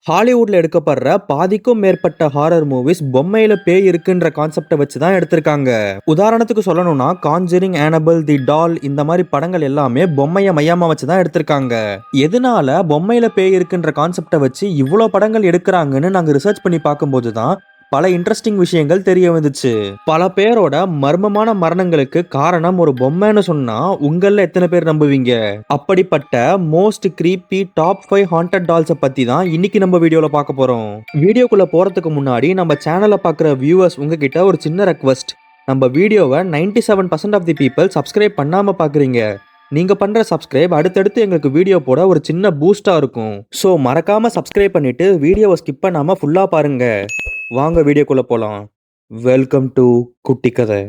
ஹாலிவுட்ல எடுக்கப்படுற பாதிக்கும் மேற்பட்ட horror movies பொம்மையில பேய் இருக்குன்ற கான்செப்டை வச்சு தான் எடுத்திருக்காங்க. உதாரணத்துக்கு சொல்லணும்னா கான்ஜரிங், ஆனபல், தி டால் இந்த மாதிரி படங்கள் எல்லாமே பொம்மையை மையமா வச்சு தான் எடுத்திருக்காங்க. எதனால பொம்மையில பேய் இருக்குன்ற கான்செப்டை வச்சு இவ்வளோ படங்கள் எடுக்கிறாங்கன்னு நாங்கள் ரிசர்ச் பண்ணி பார்க்கும்போது தான் பல இன்ட்ரெஸ்டிங் விஷயங்கள் தெரிய வந்துச்சு. பல பேரோட மர்மமான மரணங்களுக்கு காரணம் ஒரு பொம்மைன்னு சொன்னா உங்கள எத்தனை பேர் நம்புவீங்க? அப்படிப்பட்ட மோஸ்ட் கிரீப்பி டாப் 5 ஹாண்டட் டால்ஸை பத்தி தான் இன்னைக்கு நம்ம வீடியோல பார்க்க போறோம். வீடியோக்குள்ள போறதுக்கு முன்னாடி நம்ம சேனலை பார்க்குற வியூவர்ஸ் உங்ககிட்ட ஒரு சின்ன ரெக்வஸ்ட். நம்ம வீடியோவை 97% ஆஃப் தி பீப்புள் சப்ஸ்கிரைப் பண்ணாம பார்க்குறீங்க. நீங்க பண்ற சப்ஸ்கிரைப் அடுத்தடுத்து எங்களுக்கு வீடியோ போட ஒரு சின்ன பூஸ்டா இருக்கும். ஸோ மறக்காம சப்ஸ்கிரைப் பண்ணிட்டு வீடியோவை ஸ்கிப் பண்ணாம ஃபுல்லா பாருங்க. வாங்க வீடியோக்குள்ள போலாம். வெல்கம் டு குட்டி கதை.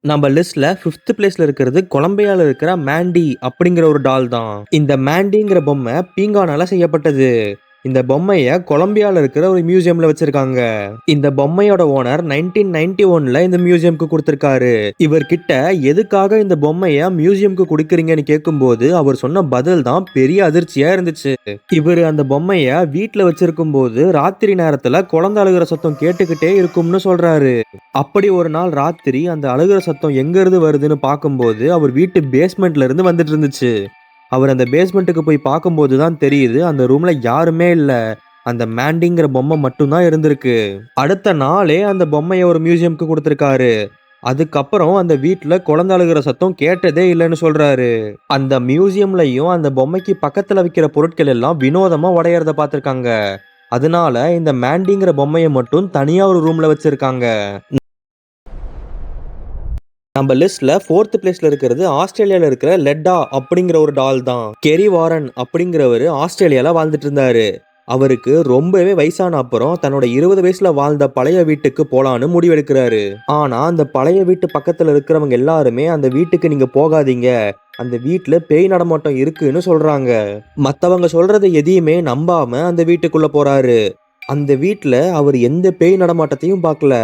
நம்ம லிஸ்ட்ல 5th பிளேஸ்ல இருக்கிறது கொலம்பியால இருக்கிற மாண்டி அப்படிங்கிற ஒரு டால் தான். இந்த மாண்டிங்கிற பொம்மை பீங்கானால செய்யப்பட்டது. இந்த பொம்மைய கொலம்பியால இருக்கிற ஒரு மியூசியம்ல வச்சிருக்காங்க. இந்த பொம்மையோட ஓனர் 1991ல இந்த மியூசியம்க்கு கொடுத்திருக்காரு. இவர்கிட்ட எதுக்காக இந்த பொம்மைய மியூசியம்க்கு கொடுக்கறீங்கன்னு கேட்கும்போது அவர் சொன்ன பதில் தான் பெரிய அதிர்ச்சியா இருந்துச்சு. இவர் அந்த பொம்மைய வீட்டுல வச்சிருக்கும் போது ராத்திரி நேரத்துல குழந்தை அழுகிற சத்தம் கேட்டுக்கிட்டே இருக்கும்னு சொல்றாரு. அப்படி ஒரு நாள் ராத்திரி அந்த அழுகிற சத்தம் எங்க இருந்து வருதுன்னு பார்க்கும்போது அவர் வீட்டு பேஸ்மெண்ட்ல இருந்து வந்துட்டு இருந்துச்சு. அவர் அந்த பேஸ்மெண்ட்டுக்கு போய் பார்க்கும்போது தான் தெரியுது அந்த ரூம்ல யாருமே இல்ல. அந்த மாண்டிங்கிற பொம்மை மட்டும்தான் இருந்திருக்கு. அடுத்த நாளே அந்த பொம்மையை ஒரு மியூசியம்க்கு கொடுத்திருக்காரு. அதுக்கப்புறம் அந்த வீட்டுல குழந்தை அழுகிற சத்தம் கேட்டதே இல்லைன்னு சொல்றாரு. அந்த மியூசியம்லயும் அந்த பொம்மைக்கு பக்கத்துல வைக்கிற பொருட்கள் எல்லாம் வினோதமா உடையறத பார்த்திருக்காங்க. அதனால இந்த மாண்டிங்கிற பொம்மையை மட்டும் தனியா ஒரு ரூம்ல வச்சிருக்காங்க. நம்ம லிஸ்ட்ல 4th பிளேஸ்ல இருக்கிறது ஆஸ்திரேலியால இருக்கிற லெட்டா அப்படிங்கிற ஒரு டால் தான். கெரி வாரன் அப்படிங்கிறவரு ஆஸ்திரேலியால வாழ்ந்துட்டு இருந்தாரு. அவருக்கு ரொம்பவே வயசான அப்புறம் தன்னோட 20 வயசுல வாழ்ந்த பழைய வீட்டுக்கு போலான்னு முடிவெடுக்கிறாரு. ஆனா அந்த பழைய வீட்டு பக்கத்துல இருக்கிறவங்க எல்லாருமே அந்த வீட்டுக்கு நீங்க போகாதீங்க, அந்த வீட்டுல பேய் நடமாட்டம் இருக்குன்னு சொல்றாங்க. மத்தவங்க சொல்றது எதையுமே நம்பாம அந்த வீட்டுக்குள்ள போறாரு. அந்த வீட்டுல அவர் எந்த பேய் நடமாட்டத்தையும் பார்க்கல.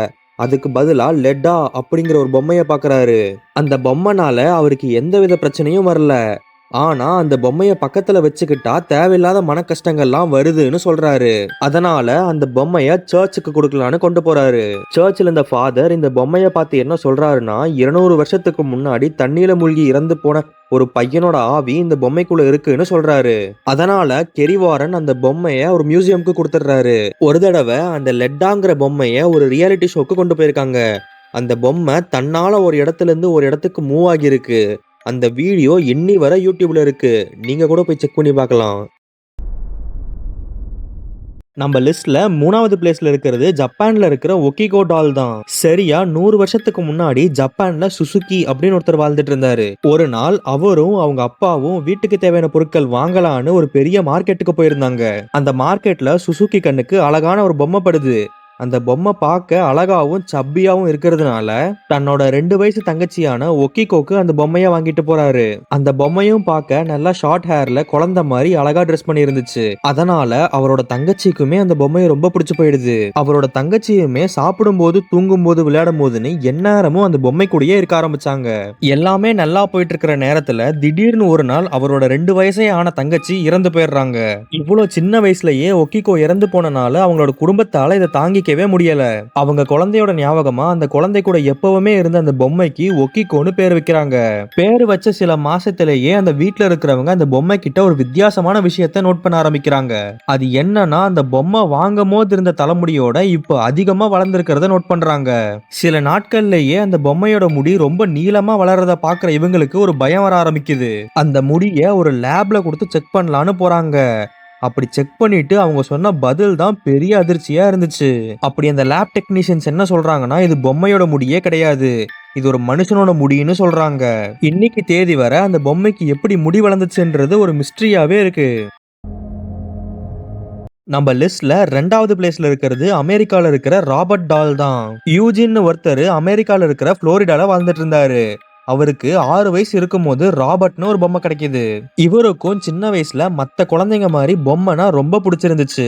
அதுக்கு பதிலா லெட்டா அப்படிங்கிற ஒரு பொம்மையை பார்க்கறாரு. அந்த பொம்மைனால அவருக்கு எந்தவித பிரச்சனையும் வரல. ஆனா அந்த பொம்மையை பக்கத்துல வச்சுக்கிட்டா தேவையில்லாத மன கஷ்டங்கள்லாம் வருதுன்னு சொல்றாரு. அதனால அந்த பொம்மைய சர்ச்சுக்கு கொடுக்கலான்னு கொண்டு போறாரு. சர்ச்சில் இந்த ஃபாதர் இந்த பொம்மையை பார்த்து என்ன சொல்றாருன்னா 200 வருஷத்துக்கு முன்னாடி தண்ணீர மூழ்கி இறந்து போன ஒரு பையனோட ஆவி இந்த பொம்மைக்குள்ள இருக்குன்னு சொல்றாரு. அதனால கெரிவாரன் அந்த பொம்மைய ஒரு மியூசியம்க்கு கொடுத்துடுறாரு. ஒரு தடவை அந்த லெட்டாங்கிற பொம்மைய ஒரு ரியாலிட்டி ஷோக்கு கொண்டு போயிருக்காங்க. அந்த பொம்மை தன்னால ஒரு இடத்துல இருந்து ஒரு இடத்துக்கு மூவ் ஆகியிருக்கு. அந்த வீடியோ இன்னி வரை யூடியூப்ல இருக்கு. நீங்க கூட போய் செக் பண்ணி பார்க்கலாம். நம்ம லிஸ்ட்ல 3வது பிளேஸ்ல இருக்கிறது ஜப்பான்ல இருக்கிற ஒகிகோ டால் தான். சரியா 100 வருஷத்துக்கு முன்னாடி ஜப்பான்ல சுசுகி அப்படின்னு ஒருத்தர் வாழ்ந்துட்டு இருந்தாரு. ஒரு நாள் அவரும் அவங்க அப்பாவும் வீட்டுக்கு தேவையான பொருட்கள் வாங்கலான்னு ஒரு பெரிய மார்க்கெட்டுக்கு போயிருந்தாங்க. அந்த மார்க்கெட்ல சுசுகி கண்ணுக்கு அழகான ஒரு பொம்மை படுது. அந்த பொம்மை பார்க்க அழகாவும் சப்பியாவும் இருக்கிறதுனால தன்னோட 2 வயசு தங்கச்சியான ஒக்கிகோக்கு அந்த பொம்மையை வாங்கிட்டு போறாரு. அந்த பொம்மையும் பார்க்க நல்லா ஷார்ட் ஹேர்ல குழந்தை மாதிரி அழகா ட்ரெஸ் பண்ணி இருந்துச்சு. அதனால அவரோட தங்கச்சிக்குமே அந்த பொம்மையை ரொம்ப பிடிச்சு போயிடுது. அவரோட தங்கச்சியுமே சாப்பிடும் போது தூங்கும் போது விளையாடும் போதுன்னு எந்நேரமும் அந்த பொம்மை கூடயே இருக்க ஆரம்பிச்சாங்க. எல்லாமே நல்லா போயிட்டு இருக்கிற நேரத்துல திடீர்னு ஒரு நாள் அவரோட 2 வயசே ஆன தங்கச்சி இறந்து போயிடுறாங்க. இவ்வளவு சின்ன வயசுலயே ஒக்கிகோ இறந்து போனனால அவங்களோட குடும்பத்தால இதை தாங்கி முடியல. அவங்க குழந்தையோட ஞாபகமா அந்த குழந்தை கூட எப்பவுமே இருந்த அந்த பொம்மைக்கு ஒக்கிகோன்னு பேர் வைக்கிறாங்க. பேர் வச்ச சில மாசத்திலேயே அந்த வீட்டுல இருக்கிறவங்க அந்த பொம்மை கிட்ட ஒரு வித்தியாசமான விஷயத்தை நோட் பண்ண ஆரம்பிக்கிறாங்க. அது என்னன்னா அந்த பொம்மை வாங்கும் போது இருந்த தலைமுடியோட இப்போ அதிகமா வளர்ந்திருக்கிறத நோட் பண்றாங்க. சில நாட்கள்லயே அந்த பொம்மையோட முடி ரொம்ப நீளமா வளர்றத பாக்குற இவங்களுக்கு ஒரு பயம் வர ஆரம்பிக்குது. அந்த முடிய ஒரு லேப்ல கொடுத்து செக் பண்ணலான்னு போறாங்க. அப்படி செக் பண்ணிட்டு அவங்க சொன்ன பதில் தான் பெரிய அதிர்ச்சியா இருந்துச்சு. அப்படி அந்த லேப் டெக்னீஷியன்ஸ் என்ன சொல்றாங்கன்னா இது பொம்மையோட முடியே கிடையாது, இது ஒரு மனுஷனோட முடின்னு சொல்றாங்க. இன்னைக்கு தேதி வரை அந்த பொம்மைக்கு எப்படி முடி வளர்ந்துச்சுன்றது ஒரு மிஸ்ட்ரியாவே இருக்கு. நம்ம லிஸ்ட்ல 2வது பிளேஸ்ல இருக்கிறது அமெரிக்கால இருக்கிற ராபர்ட் டால் தான். யூஜின் ஒருத்தர் அமெரிக்கால இருக்கிற புளோரிடால வாழ்ந்துட்டு இருந்தாரு. அவருக்கு 6 வயசு இருக்கும் போது ராபர்ட்னு ஒரு பொம்மை கிடைக்குது. இவருக்கும் சின்ன வயசுல மத்த குழந்தைங்க மாதிரி பொம்மைனா ரொம்ப பிடிச்சிருந்துச்சு.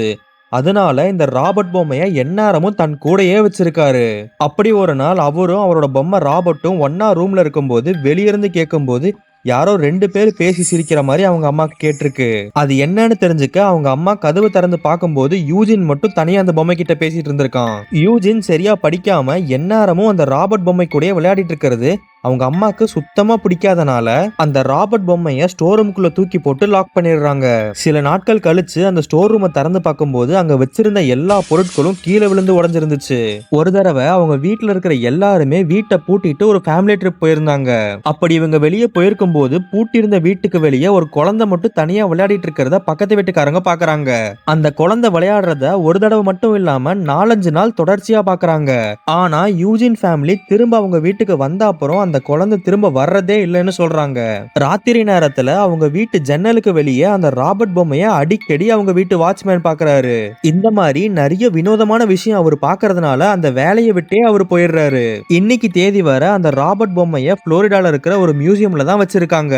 அதனால இந்த ராபர்ட் பொம்மைய எந்நேரமும் தன் கூடயே வச்சிருக்காரு. அப்படி ஒரு நாள் அவரும் அவரோட பொம்மை ராபர்ட்டும் ஒன்னா ரூம்ல இருக்கும்போது வெளியிருந்து கேட்கும்போது யாரோ 2 பேர் பேசி சிரிக்கிற மாதிரி அவங்க அம்மாக்கு கேட்டிருக்கு. அது என்னன்னு தெரிஞ்சுக்க அவங்க அம்மா கதவு திறந்து பார்க்கும்போது யூஜின் மட்டும் தனியா அந்த பொம்மை கிட்ட பேசிட்டு இருந்திருக்கான். யூஜின் சரியா படிக்காம எந்நேரமும் அந்த ராபர்ட் பொம்மை கூடயே விளையாடிட்டு இருக்கிறது அவங்க அம்மாக்கு சுத்தமா பிடிக்காதனால அந்த ராபர்ட் பொம்மைய ஸ்டோர் ரூமுக்குள்ள தூக்கி போட்டு லாக் பண்ணிடுறாங்க. சில நாட்கள் கழிச்சு அந்த ஸ்டோர் ரூமை திறந்து பார்க்கும்போது அங்க வச்சிருந்த எல்லா பொருட்களும் கீழே விழுந்து உடைஞ்சிருந்துச்சு. ஒரு தடவை அவங்க வீட்டுல இருக்கிற எல்லாருமே வீட்டை பூட்டிட்டு ஒரு ஃபேமிலி ட்ரிப் போயிருந்தாங்க. அப்படி இவங்க வெளியே போயிருக்கும் போது பூட்டியிருந்த வீட்டுக்கு வெளியே ஒரு குழந்தை மட்டும் தனியா விளையாடிட்டு இருக்கிறத பக்கத்து வீட்டுக்காரங்க பாக்குறாங்க. அந்த குழந்தை விளையாடுறத ஒரு தடவை மட்டும் இல்லாம 4-5 நாள் தொடர்ச்சியா பாக்குறாங்க. ஆனா யூஜின் ஃபேமிலி திரும்ப அவங்க வீட்டுக்கு வந்த அப்புறம் அந்த குழந்தை திரும்ப வர்றதே இல்லைன்னு சொல்றாங்க. ராத்திரி நேரத்துல அவங்க வீட்டு ஜன்னலுக்கு வெளியே அந்த ராபர்ட் பொம்மைய அடிக்கடி அவங்க வீட்டு வாட்ச்மேன் பாக்குறாரு. இந்த மாதிரி நிறைய வினோதமான விஷயம் அவர் பாக்குறதுனால அந்த வேலையை விட்டே அவர் போயிடுறாரு. இன்னைக்கு தேதி வர அந்த ராபர்ட் பொம்மைய புளோரிடால இருக்கிற ஒரு மியூசியம்ல தான் வச்சிருக்காங்க.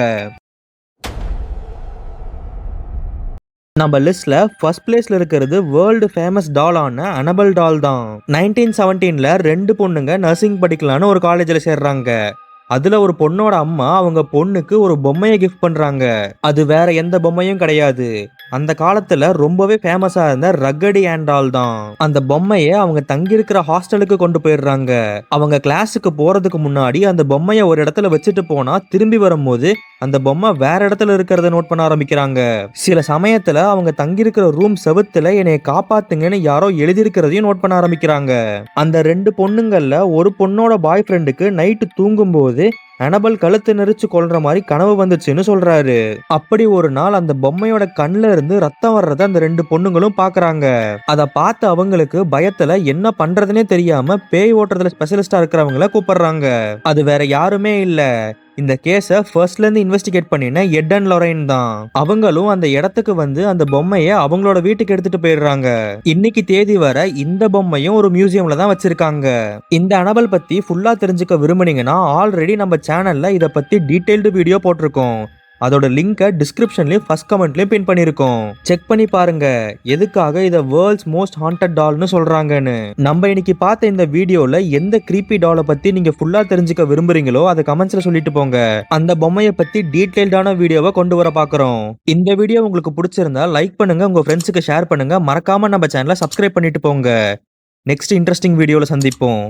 நம்ம லிஸ்ட்ல ஃபர்ஸ்ட் பிளேஸ்ல இருக்கிறது வேர்ல்டு ஃபேமஸ் டாலான அனபல் டால் தான். 1917ல 2 பொண்ணுங்க நர்சிங் படிக்கலான்னு ஒரு காலேஜ்ல சேர்றாங்க. அதுல ஒரு பொண்ணோட அம்மா அவங்க பொண்ணுக்கு ஒரு பொம்மையை கிஃப்ட் பண்றாங்க. அது வேற எந்த பொம்மையும் கிடையாது, அந்த காலத்துல ரொம்பவே ஃபேமஸா இருந்த ரக்கடி ஆண்டால் தான். அந்த பொம்மையை அவங்க தங்கி இருக்கிற ஹாஸ்டலுக்கு கொண்டு போயிடுறாங்க. அவங்க கிளாஸுக்கு போறதுக்கு முன்னாடி அந்த பொம்மையை ஒரு இடத்துல வச்சுட்டு போனா திரும்பி வரும்போது அந்த பொம்மை வேற இடத்துல இருக்கிறத நோட் பண்ண ஆரம்பிக்கிறாங்க. சில சமயத்துல அவங்க தங்கி இருக்கிற ரூம் செவுத்துல என்னைய காப்பாத்துங்கன்னு யாரோ எழுதியிருக்கிறதையும் நோட் பண்ண ஆரம்பிக்கிறாங்க. அந்த 2 பொண்ணுங்கள்ல ஒரு பொண்ணோட பாய் ஃப்ரெண்டுக்கு நைட்டு தூங்கும் போது அனபல் கழுத்து நெரிச்சு கொல்ற மாதிரி கனவு வந்துச்சுன்னு சொல்றாரு. அப்படி ஒரு நாள் அந்த பொம்மையோட கண்ணுல இருந்து ரத்தம் வர்றத அந்த 2 பொண்ணுங்களும் பாக்குறாங்க. அத பார்த்து அவங்களுக்கு பயத்துல என்ன பண்றதுனே தெரியாம பேய் ஓட்டுறதுல ஸ்பெஷலிஸ்டா இருக்கிறவங்கள கூப்பிடுறாங்க. அது வேற யாருமே இல்ல, இந்த கேஸை ஃபர்ஸ்ட்ல இருந்து இன்வெஸ்டிகேட் பண்ணின எட் அண்ட் லொரைன் தான். அவங்களும் அந்த இடத்துக்கு வந்து அந்த பொம்மையை அவங்களோட வீட்டுக்கு எடுத்துட்டு போயிடுறாங்க. இன்னைக்கு தேதி வர இந்த பொம்மையும் ஒரு மியூசியம்ல தான் வச்சிருக்காங்க. இந்த அனபல் பத்தி ஃபுல்லா தெரிஞ்சுக்க விரும்புனீங்கன்னா ஆல்ரெடி நம்ம சேனல்ல இத பத்தி டீடைல்டு வீடியோ போட்டிருக்கோம். அதோட லிங்கை டிஸ்கிரிப்ஷன்லயும் ஃபர்ஸ்ட் கமெண்ட்லயும் பின் பண்ணிருக்கோம், செக் பண்ணி பாருங்க எதுக்காக இத வேர்ல்ட்ஸ் மோஸ்ட் ஹாண்டட் டால்னு சொல்றாங்கன்னு. நம்ம இன்னைக்கு பார்த்த இந்த வீடியோல எந்த கிரீப்பி டாலை பத்தி நீங்க ஃபுல்லா தெரிஞ்சுக்க விரும்புறீங்களோ அதை கமெண்ட்ஸ்ல சொல்லிட்டு போங்க. அந்த பொம்மையை பத்தி டீடைல்டான வீடியோவை கொண்டு வர பாக்குறோம். இந்த வீடியோ உங்களுக்கு பிடிச்சிருந்தா லைக் பண்ணுங்க, உங்க ஃப்ரெண்ட்ஸுக்கு ஷேர் பண்ணுங்க, மறக்காம நம்ம சேனலை சப்ஸ்கிரைப் பண்ணிட்டு போங்க. நெக்ஸ்ட் இன்ட்ரெஸ்டிங் வீடியோல சந்திப்போம்.